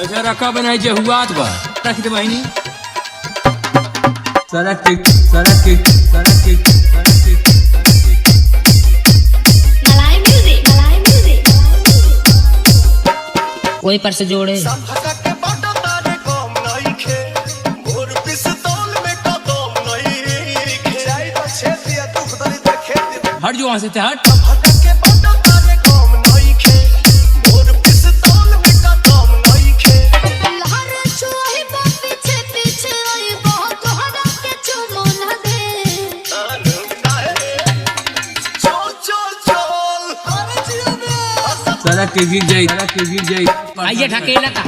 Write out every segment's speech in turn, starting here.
अच्छा रखा बनाई जहुआत बा रख दे बहिनी सड़क के कोई पर से जोड़े हट जो वहां से हट सड़क के गिर जाई आइए ढकेला का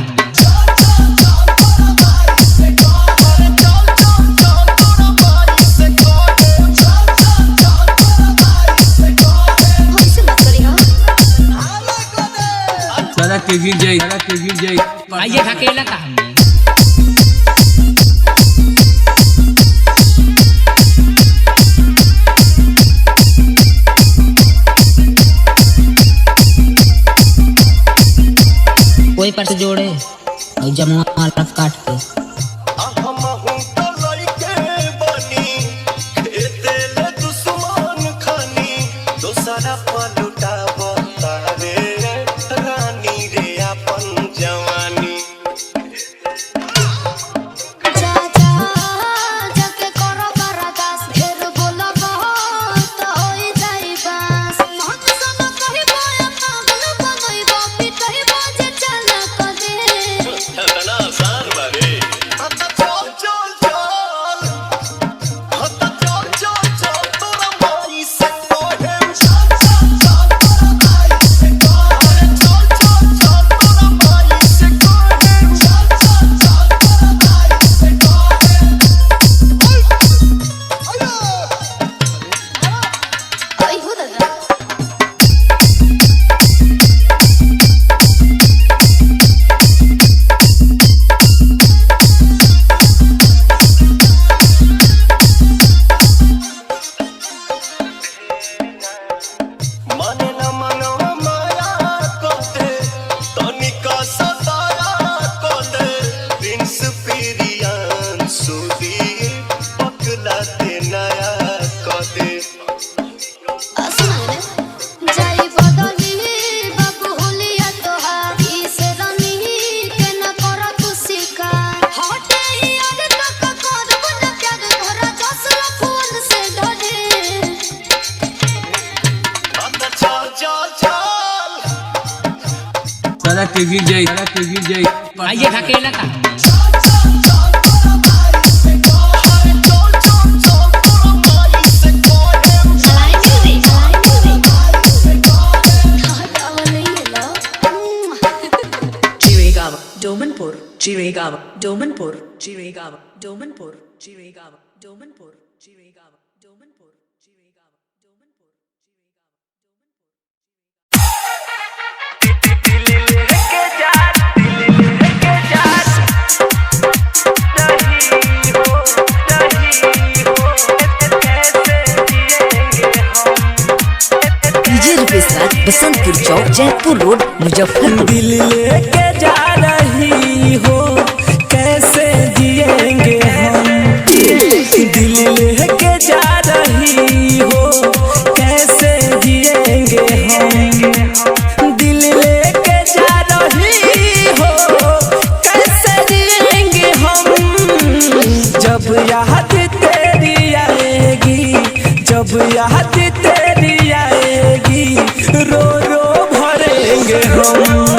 सड़क के गिर जाई आइए ढकेला का कोई पर से जोड़े और जमुआ काट के सड़क के गिर जाई आइए ढकेला का बसंतपुर चौक जयपुर रोड मुजफ्फरपुर। दिल लेके जा रही हो कैसे जिएंगे हम, दिल लेके जा रही हो कैसे जिएंगे हम, दिल लेके जा रही हो कैसे जिएंगे हम। जब याद तेरी आएगी, जब याद तेरी आएगी, रो रो भरेंगे हम।